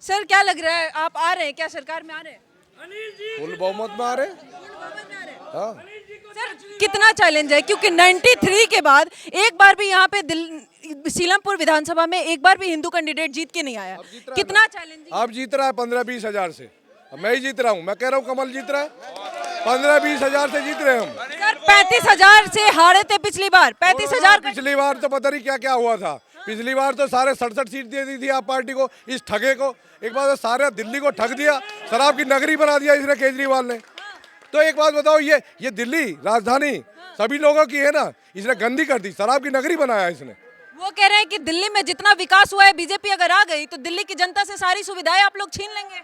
Sir क्या लग रहा है, आप आ रहे हैं क्या सरकार में आ रहे हैं? फुल बहुमत में आ रहे। हाँ, सर कितना चैलेंज है, क्योंकि 93 के बाद एक बार भी यहाँ पे सीलमपुर विधानसभा में एक बार भी हिंदू कैंडिडेट जीत के नहीं आया। कितना चैलेंजिंग? आप जीत रहा है 15-20 हजार से। मैं ही जीत रहा हूँ, मैं कह रहा हूँ कमल जीत रहा है। 15-20 हजार से जीत रहे हम। सर 35,000 से हारे थे पिछली बार, 35,000। पिछली बार तो पता नहीं क्या क्या हुआ था। पिछली बार तो सारे 67 सीट दे दी थी आप पार्टी को, इस ठगे को। एक बार तो सारे दिल्ली को ठग दिया, शराब की नगरी बना दिया इसने केजरीवाल ने। तो एक बात बताओ, ये दिल्ली राजधानी सभी लोगों की है ना, इसने गंदी कर दी, शराब की नगरी बनाया इसने। वो कह रहे हैं कि दिल्ली में जितना विकास हुआ है, बीजेपी अगर आ गई तो दिल्ली की जनता से सारी सुविधाएं आप लोग छीन लेंगे।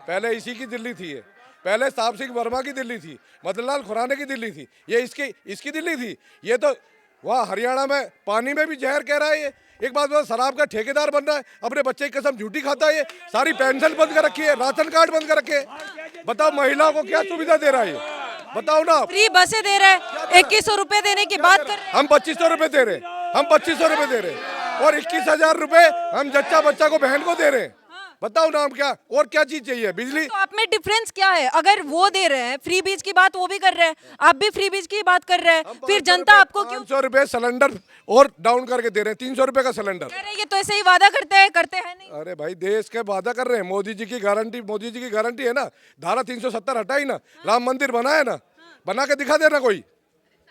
पहले इसी की दिल्ली थी ये, पहले साहब सिंह वर्मा की दिल्ली थी, मदनलाल खुराना की दिल्ली थी, ये इसकी दिल्ली थी। ये तो वहाँ हरियाणा में पानी में भी जहर कह रहा है ये। एक बात बताओ, शराब का ठेकेदार बन रहा है, अपने बच्चे की कसम झूठी खाता है ये। सारी पेंशन बंद कर रखी है, राशन कार्ड बंद कर रखे हैं। बताओ महिलाओं को क्या सुविधा दे रहा है ये, बताओ ना। फ्री बसें दे रहे हैं, 2100 रुपए देने की बात कर रहे हैं। हम 2500 रुपए दे रहे हैं, हम 2500 रुपए दे रहे हैं, और 21,000 रुपए हम जच्चा बच्चा को बहन को दे रहे हैं। बताओ ना, हम क्या और क्या चीज चाहिए? बिजली। तो आप में डिफरेंस क्या है? अगर वो दे रहे हैं फ्री बीज की बात, वो भी कर रहे हैं, आप भी फ्री बीज की बात कर रहे हैं, फिर जनता आपको क्यों? 500 रुपए सिलेंडर और डाउन करके दे रहे हैं, 300 रुपए का सिलेंडर। कह रहे हैं ये तो ऐसे ही वादा करते हैं नहीं। अरे भाई, देश के वादा कर रहे हैं, मोदी जी की गारंटी है ना। धारा 370 हटाई ना, राम मंदिर बनाया ना, बना के दिखा देना कोई।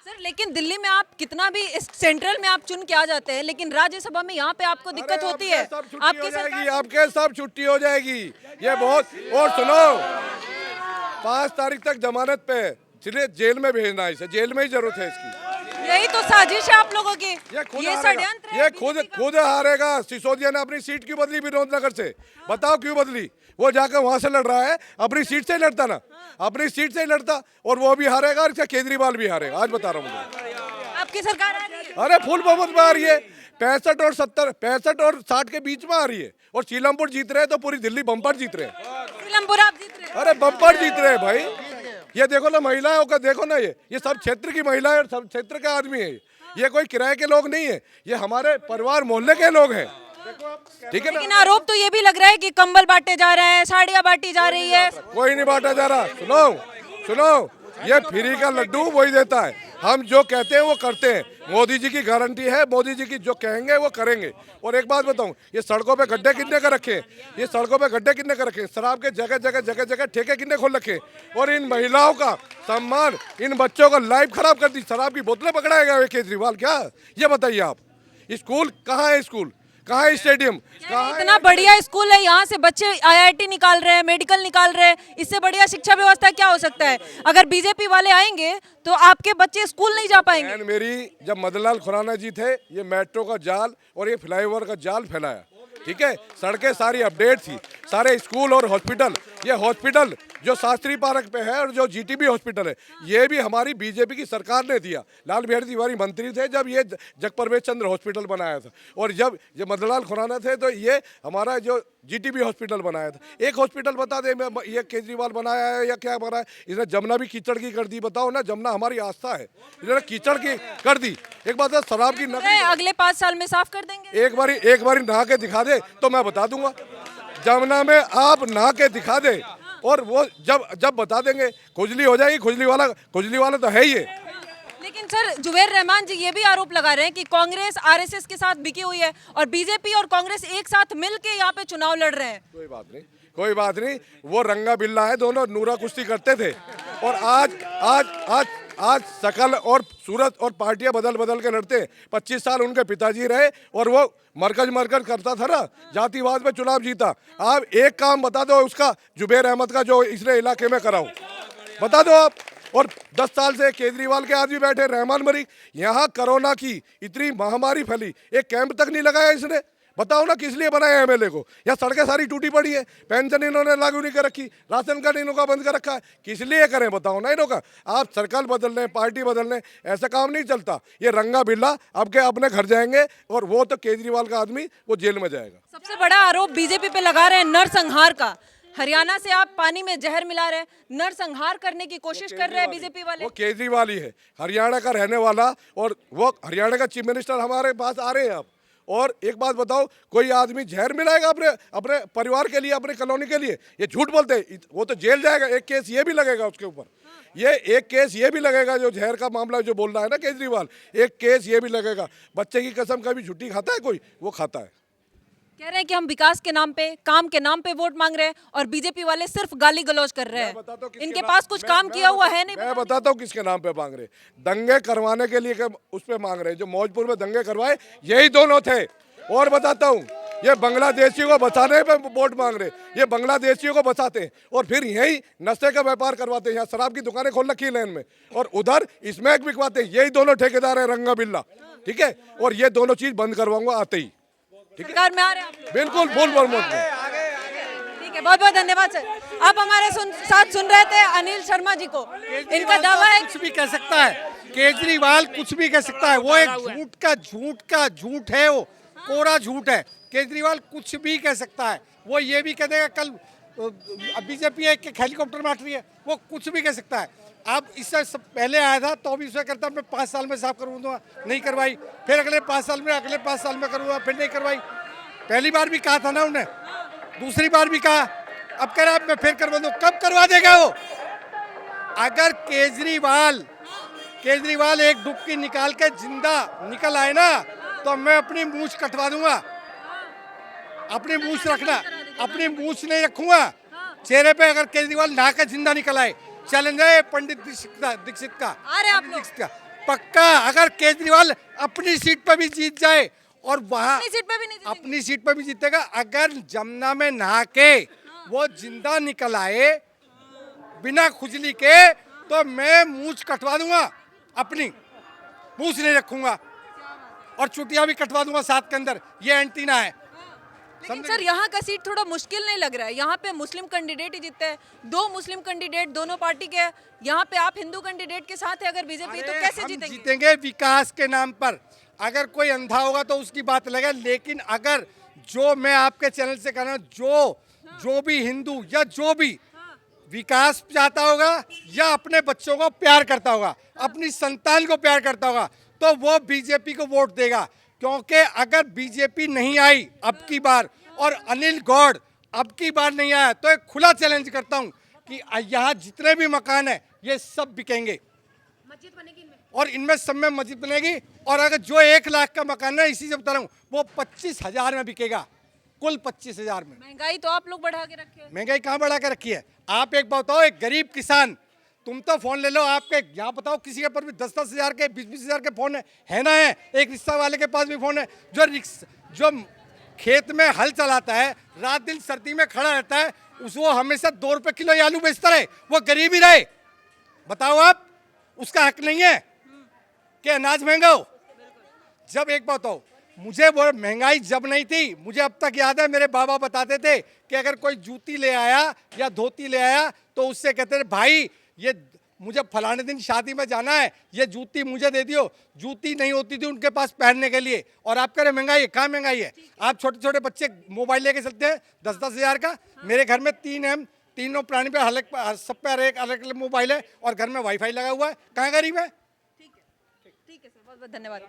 सर लेकिन दिल्ली में आप कितना भी इस सेंट्रल में आप चुन के आ जाते हैं, लेकिन राज्यसभा में यहाँ पे आपको दिक्कत होती है। आपकी सरकार, आपके सब छुट्टी हो जाएगी ये बहुत। और सुनो, 5 तारीख तक जमानत पे, चलिए जेल में भेजना है इसे, जेल में ही जरूरत है इसकी। यही तो साजिश है आप लोगों की, ये षड्यंत्र है। ये खुद हारेगा। सिसोदिया ने अपनी सीट क्यों बदली विनोद नगर से? बताओ क्यों बदली? वो जाकर वहां से लड़ रहा है, अपनी सीट से ही लड़ता ना, अपनी सीट से ही लड़ता, और वो भी हारेगा, और केजरीवाल भी हारेगा। आज बता रहा हूँ मुझे। आपकी सरकार आ रही है? अरे फुल बहुमत में आ रही है, 65 और 60 के बीच में आ रही है। और सीलमपुर जीत रहे हैं तो पूरी दिल्ली बम्पर जीत रहे हैं। सीलमपुर आप जीत रहे हैं? अरे बम्पर जीत रहे हैं भाई। ये देखो ना महिलाओं का, देखो ना, ये सब क्षेत्र की महिलाएं और सब क्षेत्र के आदमी है। ये कोई किराए के लोग नहीं है, ये हमारे परिवार मोहल्ले के लोग हैं। ठीक है ना? लेकिन आरोप तो ये भी लग रहा है कि कंबल बांटे जा रहे हैं, साड़ियाँ बांटी जा रही है। कोई नहीं बांटा जा रहा। सुनो, ये फ्री का लड्डू वही देता है। हम जो कहते हैं वो करते हैं। मोदी जी की गारंटी है, मोदी जी की जो कहेंगे वो करेंगे। और एक बात बताऊं, ये सड़कों पे गड्ढे कितने का रखे? ये सड़कों पे गड्ढे कितने का रखे? शराब के जगह ठेके कितने खोल रखे? और इन महिलाओं का सम्मान, इन बच्चों का लाइफ खराब कर दी। शराब की बोतलें पकड़ाएगा ये केजरीवाल क्या? ये बताइए आप। स्कूल कहाँ है? स्कूल कहाँ है? स्टेडियम कहाँ है? इतना बढ़िया स्कूल है, यहाँ से बच्चे आईआईटी निकाल रहे हैं, मेडिकल निकाल रहे हैं। इससे बढ़िया शिक्षा व्यवस्था क्या हो सकता है? अगर बीजेपी वाले आएंगे तो आपके बच्चे स्कूल नहीं जा पाएंगे। मेरी जब मदनलाल खुराना जी थे, ये मेट्रो का जाल और ये फ्लाईओवर का जाल फैलाया। ठीक है, सड़कें सारी अपडेट थी, सारे स्कूल और हॉस्पिटल। ये हॉस्पिटल जो शास्त्री पार्क पे है और जो जीटीबी हॉस्पिटल है, ये भी हमारी बीजेपी की सरकार ने दिया। लाल बिहारी तिवारी मंत्री थे जब ये जगप्रवेश चंद्र हॉस्पिटल बनाया था, और जब ये मदनलाल खुराना थे तो ये हमारा जो जीटीबी हॉस्पिटल बनाया था। एक हॉस्पिटल बता दे ये केजरीवाल बनाया है या क्या बनाया? इसने जमुना भी कीचड़ की कर दी। बताओ ना, जमुना हमारी आस्था है, इन्होंने कीचड़ की कर दी। एक बात है, शराब की नकली अगले 5 साल में साफ कर देंगे। एक बारी नहा के दिखा दे तो मैं बता दूंगा। जमुना में आप नहा के दिखा दे, और वो जब बता देंगे खुजली हो जाएगी। खुजली वाला तो है ही है। लेकिन सर जुबैर रहमान जी ये भी आरोप लगा रहे हैं कि कांग्रेस आरएसएस के साथ बिकी हुई है और बीजेपी और कांग्रेस एक साथ मिलके यहाँ पे चुनाव लड़ रहे हैं। कोई बात नहीं, वो रंगा बिल्ला है, दोनों नूरा कुश्ती करते थे। और आज शकल और सूरत और पार्टियां बदल के लड़ते हैं। 25 साल उनके पिताजी रहे और वो मरकज करता था ना, जातिवाद में चुनाव जीता। आप एक काम बता दो उसका, जुबैर अहमद का, जो इसने इलाके में कराऊं, बता दो आप। और 10 साल से केजरीवाल के आदमी बैठे, रहमान मलिक, यहाँ कोरोना की इतनी महामारी फैली, एक कैंप तक नहीं लगाया इसने। बताओ ना किस लिए बनाया एमएलए को? या सड़कें सारी टूटी पड़ी है, पेंशन इन्होंने लागू नहीं कर रखी, राशन कार्ड इन्होंने बंद कर रखा है, किस लिए करें? बताओ ना इन्हों का। आप सरकार बदल लें, पार्टी बदल लें, ऐसा काम नहीं चलता। ये रंगा बिल्ला अब के अपने घर जाएंगे, और वो तो केजरीवाल का आदमी वो जेल में जाएगा। सबसे बड़ा आरोप बीजेपी पे लगा रहे हैं नरसंहार का। हरियाणा से आप पानी में जहर मिला रहे हैं, नरसंहार करने की कोशिश कर रहे हैं बीजेपी वाले। वो केजरीवाल ही है, हरियाणा का रहने वाला, और वो हरियाणा का चीफ मिनिस्टर हमारे पास आ रहे हैं। आप और एक बात बताओ, कोई आदमी जहर मिलाएगा अपने अपने परिवार के लिए, अपने कॉलोनी के लिए? ये झूठ बोलते हैं। वो तो जेल जाएगा। एक केस ये भी लगेगा उसके ऊपर, ये एक केस ये भी लगेगा, जो जहर का मामला जो बोल रहा है ना केजरीवाल, एक केस ये भी लगेगा। बच्चे की कसम कभी छुट्टी खाता है कोई? वो खाता है। कह रहे हैं कि हम विकास के नाम पे, काम के नाम पे वोट मांग रहे हैं और बीजेपी वाले सिर्फ गाली गलौज कर रहे हैं। इनके पास कुछ काम किया हुआ है नहीं। मैं बताता हूँ किसके नाम पे मांग रहे। दंगे करवाने के लिए उस पे मांग रहे। जो मौजपुर में दंगे करवाए यही दोनों थे। और बताता हूँ, ये बांग्लादेशियों को बचाने पे वोट मांग रहे। ये बांग्लादेशियों को बचाते हैं और फिर यही नशे का व्यापार करवाते हैं। यहाँ शराब की दुकानें खोल रखी है लेन में, और उधर स्मैक बिकवाते हैं। यही दोनों ठेकेदार है, रंगा बिल्ला। ठीक है, और ये दोनों चीज बंद करवाऊंगा आते ही। सरकार में आ रहे हैं आप लोग? बिल्कुल फुल प्रमोट में। ठीक है, बहुत बहुत धन्यवाद सर। आप हमारे साथ सुन रहे थे अनिल शर्मा जी को। इनका दावा है कुछ भी कह सकता है केजरीवाल, कुछ भी कह सकता है। वो एक झूठ है, वो कोरा झूठ है। केजरीवाल कुछ भी कह सकता है। वो ये भी कह देगा कल बीजेपी एक हेलीकॉप्टर मार रही है, वो कुछ भी कह सकता है। अब इससे पहले आया था तो भी उसने करता मैं 5 साल में साफ करवा, नहीं करवाई। फिर अगले 5 साल में, अगले 5 साल में करूँगा, फिर नहीं करवाई। पहली बार भी कहा था ना उन्हें, दूसरी बार भी कहा, अब कह रहा मैं फिर करवा दूँ। कब करवा देगा वो? अगर केजरीवाल एक डुबकी निकाल के जिंदा निकल आए ना, तो मैं अपनी मूछ कटवा दूंगा। अपनी मूछ रखना, अपनी मूछ नहीं रखूंगा चेहरे पे। अगर केजरीवाल नहा के जिंदा निकल आए, चैलेंज है पंडित दीक्षित का। अरे आप लोग पक्का। अगर केजरीवाल अपनी सीट पर भी जीत जाए और वहां अपनी सीट पे भी नहीं जीतेंगे। अपनी सीट पर भी जीतेगा, अगर जमुना में नहा के वो जिंदा निकल आए बिना खुजली के, तो मैं मूछ कटवा दूंगा, अपनी मूछ नहीं रखूंगा और चुटिया भी कटवा दूंगा साथ के अंदर। ये एंटीना है। लेकिन सर यहाँ का सीट थोड़ा मुश्किल नहीं लग रहा है? यहाँ पे मुस्लिम कैंडिडेट ही जीतते हैं, 2 मुस्लिम कैंडिडेट दोनों पार्टी के हैं। यहाँ पे आप हिंदू कैंडिडेट के साथ है अगर बीजेपी, तो कैसे हम जीतेंगे? जीतेंगे विकास के नाम पर। अगर कोई अंधा होगा तो उसकी बात अलग है, लेकिन अगर जो मैं आपके चैनल से कह रहा हूँ, जो भी हिंदू या जो भी विकास चाहता होगा या अपने बच्चों को प्यार करता होगा, अपनी संतान को प्यार करता होगा, तो वो बीजेपी को वोट देगा। क्योंकि अगर बीजेपी नहीं आई अब की बार और अनिल गौड़ अब की बार नहीं आया, तो एक खुला चैलेंज करता हूं कि यहाँ जितने भी मकान है ये सब बिकेंगे, मस्जिद बनेगी इनमें, और इनमें सब में मस्जिद बनेगी। और अगर जो 1 लाख का मकान है, इसी से बता रहा हूँ, वो 25,000 में बिकेगा, कुल 25,000 में। महंगाई तो आप लोग बढ़ा के रखे हैं। महंगाई कहाँ बढ़ा के रखी है? आप एक बात बताओ, एक गरीब किसान, तुम तो फोन ले लो, आपके यहाँ बताओ किसी के पर भी 10-10 हज़ार के, 20-20 हज़ार के फोन है ना? है एक रिक्शा वाले के पास भी फोन है, जो खेत में हल चलाता है, रात दिन सर्दी में खड़ा रहता है, वो हमेशा 2 रुपए किलो आलू बेचता रहे, वो गरीब ही रहे। बताओ आप, उसका हक नहीं है कि अनाज महंगा हो? जब एक बात हो, मुझे वो महंगाई जब नहीं थी, मुझे अब तक याद है, मेरे बाबा बताते थे कि अगर कोई जूती ले आया या धोती ले आया तो उससे कहते थे भाई ये मुझे फलाने दिन शादी में जाना है, ये जूती मुझे दे दियो। जूती नहीं होती थी उनके पास पहनने के लिए। और आप कह रहे महंगाई है, कहाँ महंगाई है? आप छोटे छोटे बच्चे मोबाइल लेके चलते हैं 10-10 हज़ार का। मेरे घर में 3 हैं, तीनों प्राणी पे सब पे अलग अलग मोबाइल है और घर में वाईफाई लगा हुआ है। कहाँ गरीब है? ठीक है सर, बहुत बहुत धन्यवाद।